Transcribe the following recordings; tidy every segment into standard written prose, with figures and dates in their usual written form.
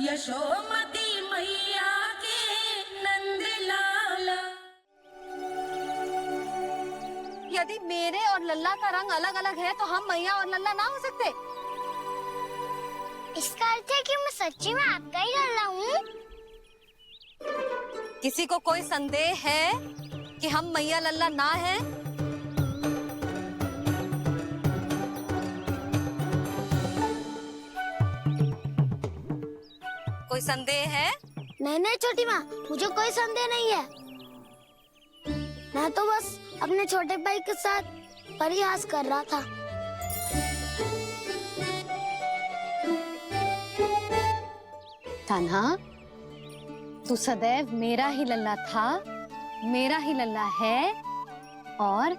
यशोमती मैया के नंद लाला। यदि मेरे और लल्ला का रंग अलग अलग है तो हम मैया और लल्ला ना हो सकते? इसका अर्थ है कि मैं सच्ची में आपका ही लल्ला हूँ। किसी को कोई संदेह है कि हम मैया लल्ला ना हैं? कोई संदेह है? नहीं नहीं छोटी माँ, मुझे कोई संदेह नहीं है। मैं तो बस अपने छोटे भाई के साथ परिहास कर रहा था। कान्हा, तू सदैव मेरा ही लल्ला था, मेरा ही लल्ला है और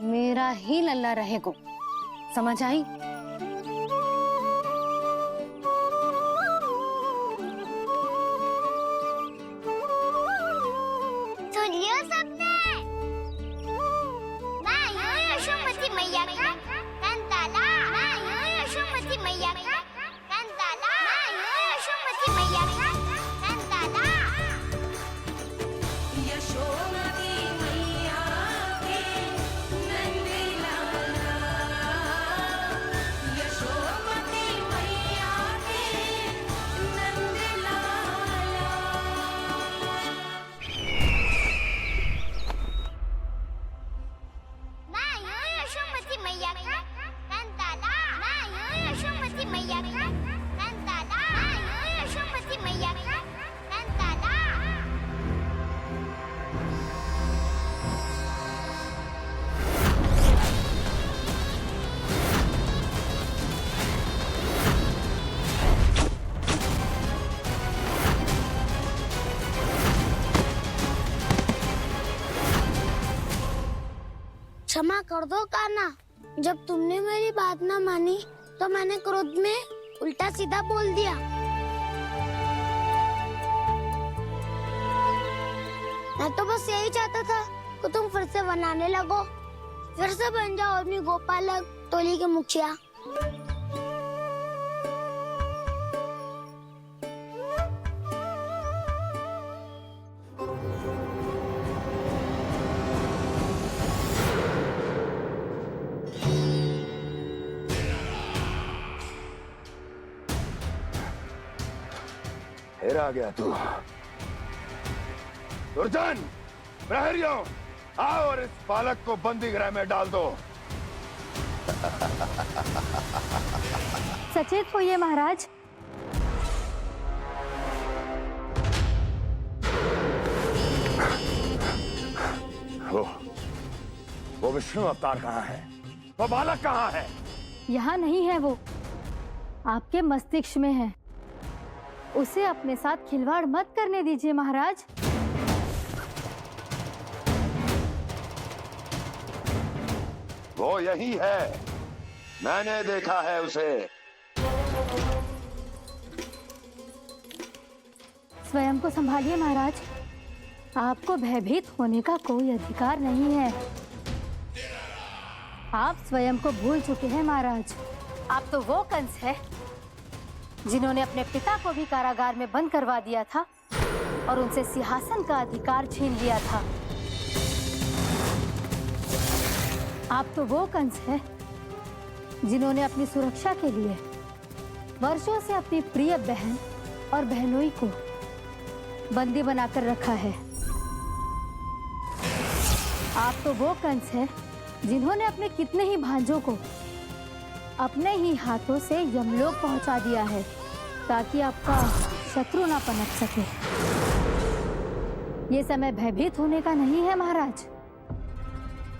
मेरा ही लल्ला रहेगा। समझ आई? सुन लियो सबने, मैं हूँ यशोमती मैया का कंताला। मैं हूँ यशोमती मैया का कंताला। मैं हूँ यशोमती मैया का कंताला। यशोमती मैया के नंद लाला। यशोमती मैया के नंद लाला। मैं हूँ यशोमती मैया का कंताला। मैं हूँ यशोमती मैया का कंताला। मैं हूँ यशोमती मैया का कंताला। क्षमा कर दो कान्हा, जब तुमने मेरी बात ना मानी तो मैंने क्रोध में उल्टा सीधा बोल दिया। मैं तो बस यही चाहता था कि तुम फिर से बनाने लगो, फिर से बन जाओ अपनी गोपालक टोली के मुखिया। फिर आ गया तू। दुर्जन, प्रहरियों, आओ और इस बालक को बंदी गृह में डाल दो। सचेत होइए महाराज। वो विष्णु अवतार कहाँ है? वो बालक कहाँ है? यहाँ नहीं है वो, आपके मस्तिष्क में है। उसे अपने साथ खिलवाड़ मत करने दीजिए महाराज। वो यही है, मैंने देखा है उसे। स्वयं को संभालिए महाराज, आपको भयभीत होने का कोई अधिकार नहीं है। आप स्वयं को भूल चुके हैं महाराज। आप तो वो कंस है जिन्होंने अपने पिता को भी कारागार में बंद करवा दिया था और उनसे सिंहासन का अधिकार छीन लिया था। आप तो वो कंस है जिन्होंने अपनी सुरक्षा के लिए वर्षों से अपनी प्रिय बहन और बहनोई को बंदी बनाकर रखा है। आप तो वो कंस है जिन्होंने अपने कितने ही भांजों को अपने ही हाथों से यमलोक पहुंचा दिया है ताकि आपका शत्रु ना पनप सके। ये समय भयभीत होने का नहीं है महाराज,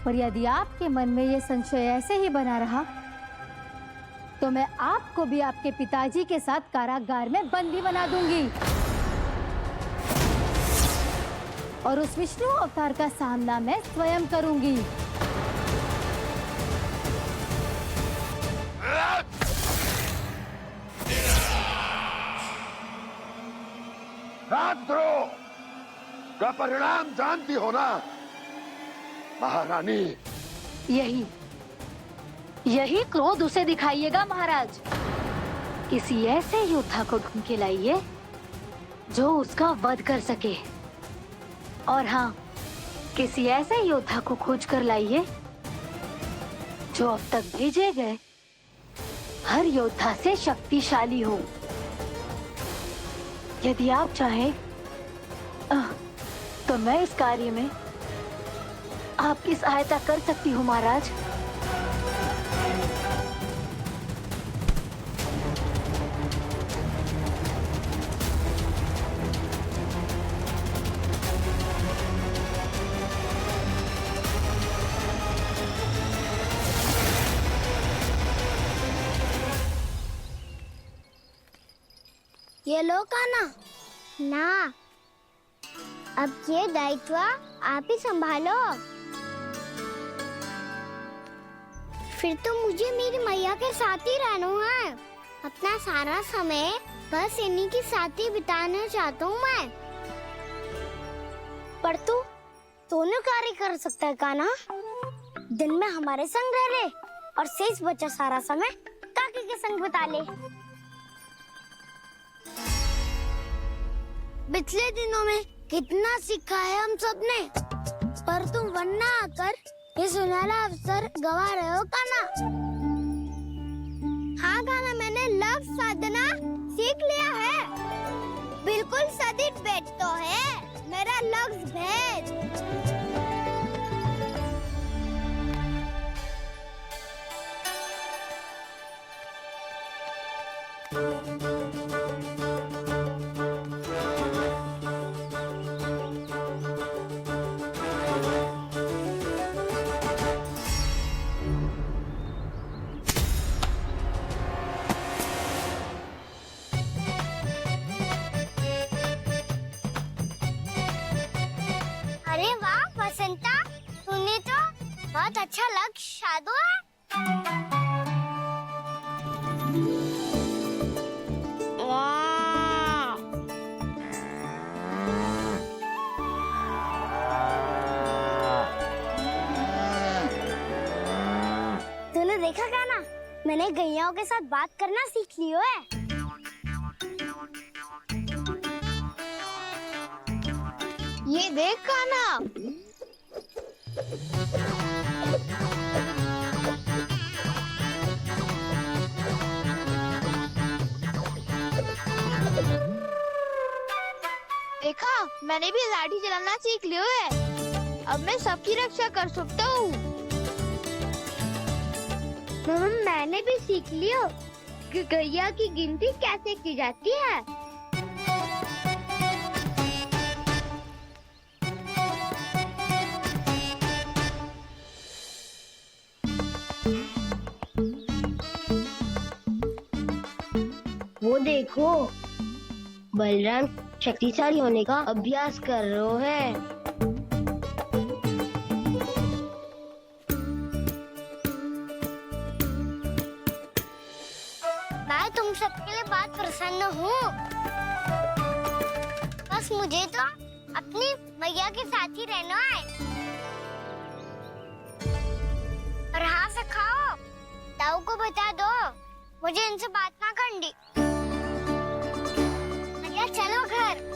पर यदि आपके मन में ये संशय ऐसे ही बना रहा तो मैं आपको भी आपके पिताजी के साथ कारागार में बंदी बना दूंगी और उस विष्णु अवतार का सामना मैं स्वयं करूंगी। राजद्रोह का परिणाम जानती हो ना महारानी? यही क्रोध उसे दिखाइएगा महाराज। किसी ऐसे योद्धा को ढूंढ के लाइए जो उसका वध कर सके। और हाँ, किसी ऐसे योद्धा को खोज कर लाइए जो अब तक भेजे गए हर योद्धा से शक्तिशाली हो। यदि आप चाहें तो मैं इस कार्य में आपकी सहायता कर सकती हूँ महाराज। ये लो कान्हा। ना, अब ये दायित्व आप ही संभालो। फिर तो मुझे मेरी मैया के साथ ही रहना है। अपना सारा समय बस इन्हीं के साथ ही बिताना चाहता हूँ मैं। पर तू दोनों कार्य कर सकता है कान्हा। दिन में हमारे संग रह ले और शेष बचा सारा समय काकी के संग बिता ले। पिछले दिनों में कितना सीखा है हम सबने, पर तुम वरना आकर ये सुनहरा अवसर गवा रहे हो कान्हा। हाँ कान्हा, मैंने लक्ष्य साधना सीख लिया है। बिल्कुल सदित भेद तो है मेरा लक्ष्य भेद। अरे वाह बसंता, तूने तो बहुत अच्छा लक्ष्य साधा है। वाह! तूने देखा कान्हा, मैंने गैयाओं के साथ बात करना सीख लियो है। ये देख कान्हा। देखा, मैंने भी लाठी चलाना सीख लियो है। अब मैं सबकी रक्षा कर सकता हूँ। मैंने भी सीख लियो कि गैया की गिनती कैसे की जाती है। वो देखो, बलराम शक्तिशाली होने का अभ्यास कर रहे हैं। मैं तुम सबके लिए बहुत प्रसन्न हूँ। बस मुझे तो अपनी मैया के साथ ही रहना है। और हाँ से खाओ, ताऊ को बता दो मुझे इनसे बात ना करनी। मैया चलो घर।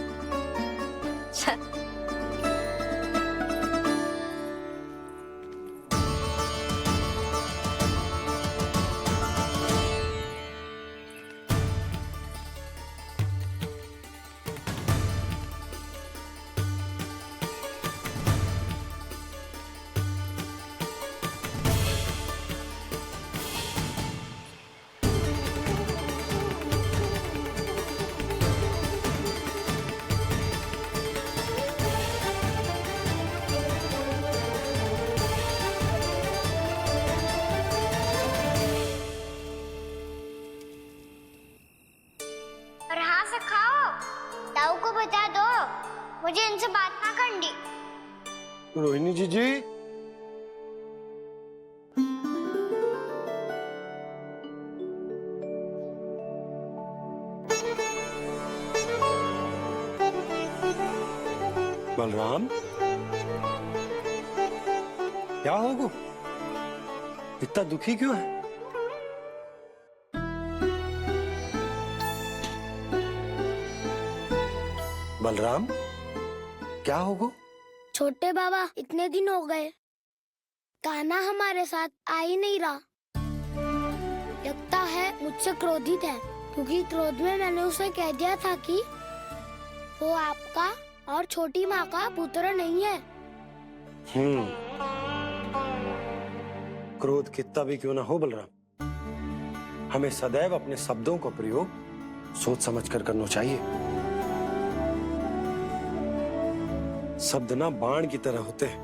और हाँ से खाओ, ताऊ को बता दो मुझे इनसे बात ना करनी। रोहिणी जी बलराम, क्या होगा? इतना दुखी क्यों है? बलराम, क्या होगा? छोटे बाबा, इतने दिन हो गए कान्हा हमारे साथ आ ही नहीं रहा। लगता है मुझसे क्रोधित है, क्योंकि क्रोध में मैंने उसे कह दिया था कि वो आपका और छोटी माँ का पुत्र नहीं है। क्रोध कितना भी क्यों ना हो बलराम, हमें सदैव अपने शब्दों का प्रयोग सोच समझ कर करना चाहिए। शब्द ना बाण की तरह होते हैं,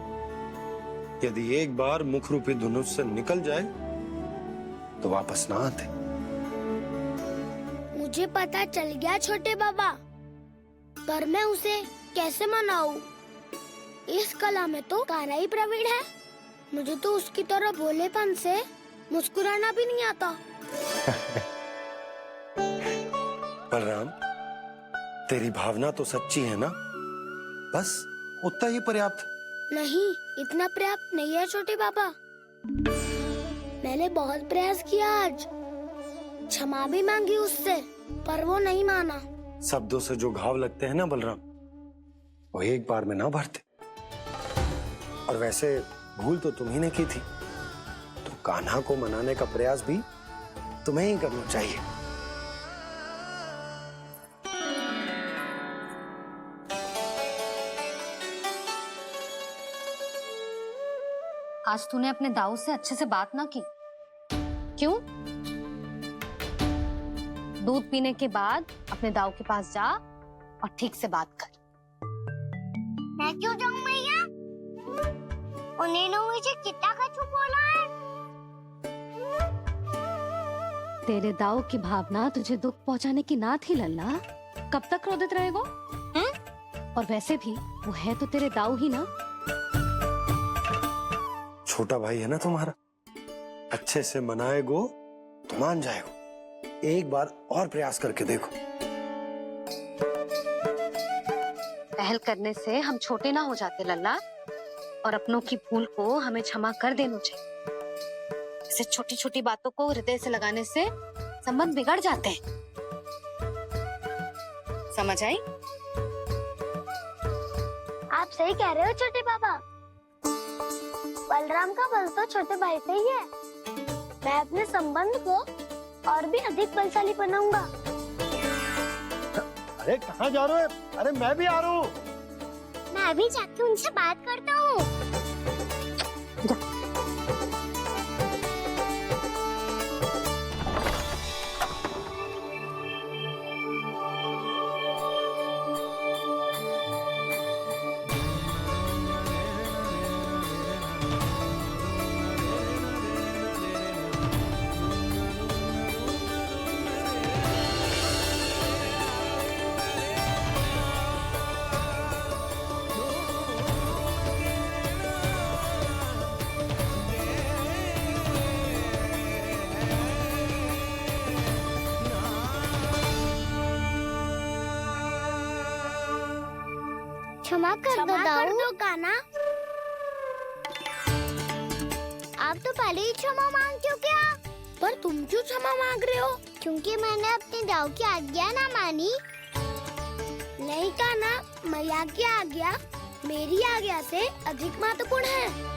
यदि एक बार मुख रूपी धनुष से निकल जाए तो वापस ना आते। मुझे पता चल गया छोटे बाबा, पर मैं उसे कैसे मनाऊं? इस कला में तो कान्हा ही प्रवीण है। मुझे तो उसकी तरह भोलेपन से मुस्कुराना भी नहीं आता। बलराम, तेरी भावना तो सच्ची है ना, बस उतना ही पर्याप्त। नहीं, इतना पर्याप्त नहीं है छोटे बाबा। मैंने बहुत प्रयास किया आज, क्षमा भी मांगी उससे, पर वो नहीं माना। शब्दों से जो घाव लगते हैं ना बलराम, वो एक बार में ना भरते। और वैसे भूल तो तुम्ही ने की थी, तो कान्हा को मनाने का प्रयास भी तुम्हें ही करना चाहिए। आज तूने अपने दाऊ से अच्छे से बात ना की, क्यों? दूध पीने के बाद अपने दाऊ के पास जा और ठीक से बात कर। मैं क्यों जाऊं भैया? उन्होंने मुझे कितना कछु बोला है। तेरे दाऊ की भावना तुझे दुख पहुंचाने की ना थी लल्ला। कब तक क्रोधित रहेगो? और वैसे भी वो है तो तेरे दाऊ ही ना। छोटा भाई है ना तुम्हारा, अच्छे से मनाएगो तो मान जाएगो। एक बार और प्रयास करके देखो। पहल करने से हम छोटे ना हो जाते लल्ला, और अपनों की भूल को हमें क्षमा कर देना चाहिए। ऐसे छोटी छोटी बातों को हृदय से लगाने से संबंध बिगड़ जाते हैं। समझ आई? आप सही कह रहे हो छोटे बाबा। बलराम का बल तो छोटे भाई से ही है। मैं अपने संबंध को और भी अधिक बलशाली बनाऊंगा। अरे कहाँ जा रहे हो? अरे मैं भी आ रहा हूँ। मैं अभी जाके उनसे बात करता हूँ। क्षमा कर दो कान्हा। आप तो पहले ही क्षमा मांगते हो क्या? पर तुम क्यों क्षमा मांग रहे हो? क्योंकि मैंने अपने दाऊ की आज्ञा ना मानी। नहीं कान्हा, मैया की आज्ञा मेरी आज्ञा से अधिक महत्वपूर्ण है।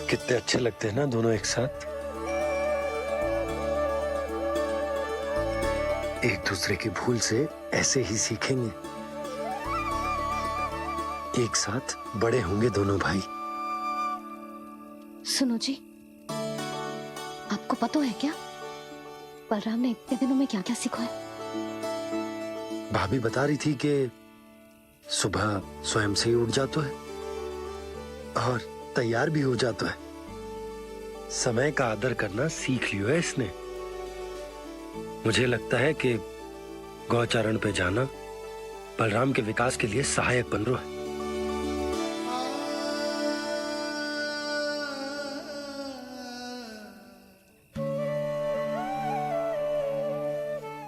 कितने अच्छे लगते हैं ना दोनों एक साथ। एक दूसरे की भूल से ऐसे ही सीखेंगे। एक साथ बड़े होंगे दोनों भाई। सुनो जी, आपको पता है क्या बलराम ने इतने दिनों में क्या क्या सीखा है? भाभी बता रही थी कि सुबह स्वयं से ही उठ जाता है और तैयार भी हो जाता है। समय का आदर करना सीख लियो है इसने। मुझे लगता है कि गौचारण पे जाना बलराम के विकास के लिए सहायक बन रहा है।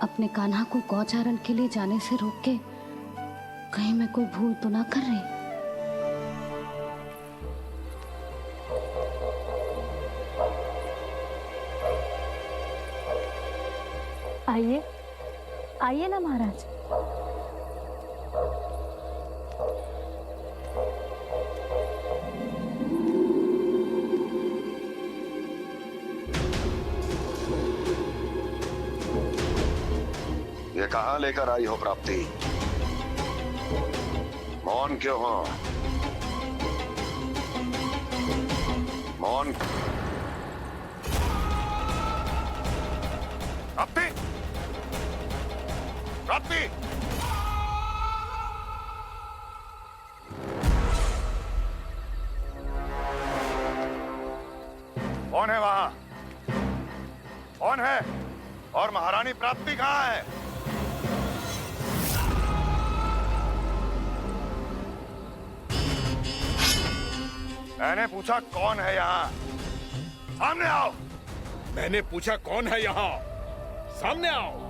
अपने कान्हा को गौचारण के लिए जाने से रोक के कहीं मैं कोई भूल तो ना कर रही। आइए आइए ना महाराज। ये कहाँ लेकर आई हो प्राप्ति? मौन क्यों हो? मौन। प्राप्ति, प्राप्ति, कौन है वहां? कौन है? और महारानी प्राप्ति कहाँ है? मैंने पूछा कौन है यहाँ? सामने आओ। मैंने पूछा कौन है यहाँ? सामने आओ।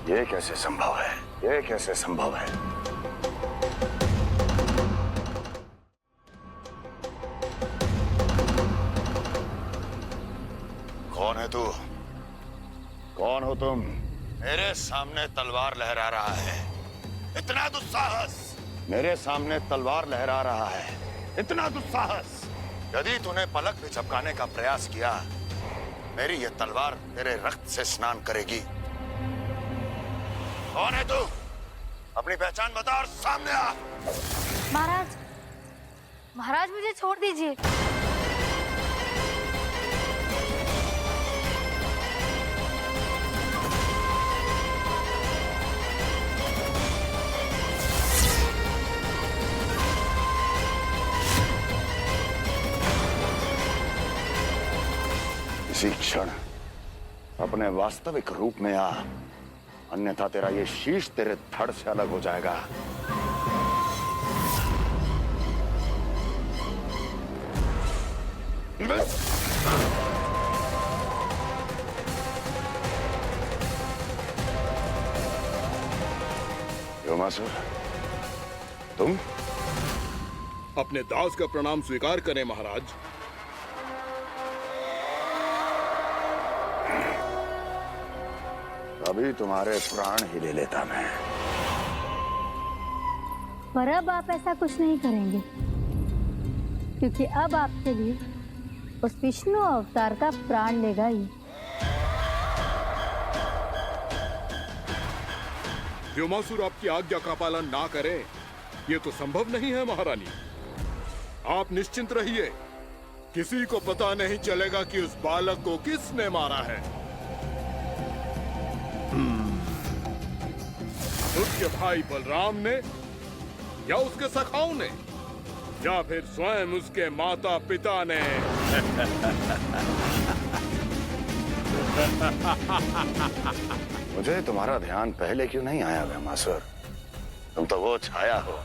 ये कैसे संभव है? ये कैसे संभव है? कौन है तू? कौन हो तुम? मेरे सामने तलवार लहरा रहा है। इतना दुस्साहस! मेरे सामने तलवार लहरा रहा है। इतना दुस्साहस! यदि तूने पलक भी झपकाने का प्रयास किया, मेरी ये तलवार तेरे रक्त से स्नान करेगी। कौन है तू? अपनी पहचान बता और सामने आ। महाराज, महाराज मुझे छोड़ दीजिए। इसी क्षण अपने वास्तविक रूप में आ, अन्यथा तेरा ये शीश तेरे धड़ से अलग हो जाएगा। योमासुर, तुम? अपने दास का प्रणाम स्वीकार करें महाराज। अभी तुम्हारे प्राण ही ले लेता मैं। पर अब आप ऐसा कुछ नहीं करेंगे, क्योंकि अब आपके लिए उस विष्णु अवतार का प्राण लेगा ही। व्योमासुर आपकी आज्ञा का पालन ना करे, ये तो संभव नहीं है महारानी। आप निश्चिंत रहिए, किसी को पता नहीं चलेगा कि उस बालक को किसने मारा है। उसके भाई बलराम ने, या उसके सखाओं ने, या फिर स्वयं उसके माता पिता ने। मुझे तुम्हारा ध्यान पहले क्यों नहीं आया व्योमासुर? तुम तो वो छाया हो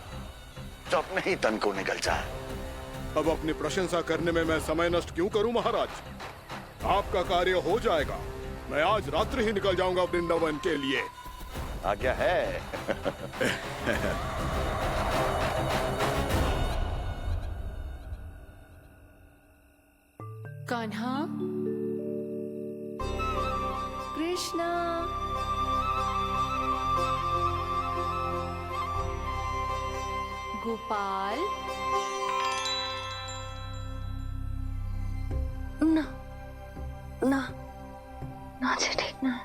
जो अपने ही तन को निगल जाए। अब अपनी प्रशंसा करने में मैं समय नष्ट क्यों करूं महाराज? आपका कार्य हो जाएगा। मैं आज रात्रि ही निकल जाऊंगा वृंदावन के लिए। आज्ञा है। कान्हा, कृष्णा, गोपाल। ना ना ना जी, ठीक ना।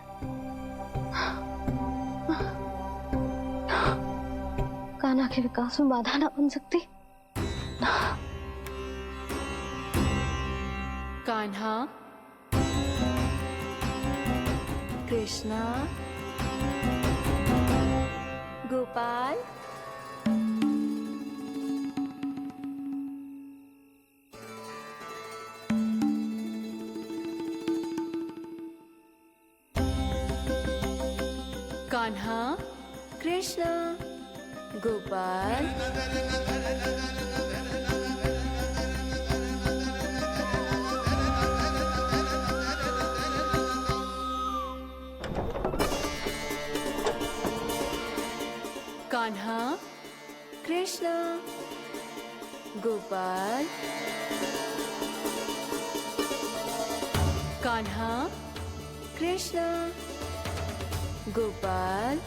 कान्हा के विकास में बाधा ना बन सकती। कान्हा, कृष्णा, गोपाल। कान्हा, कृष्णा, गोपाल, कान्हा, कृष्णा, गोपाल, कान्हा, कृष्णा, गोपाल,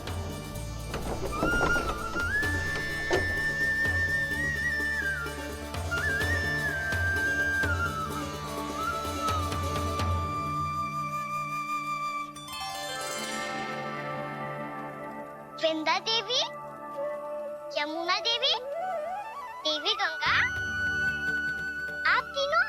वृंदा देवी, यमुना देवी, देवी गंगा, आप तीनों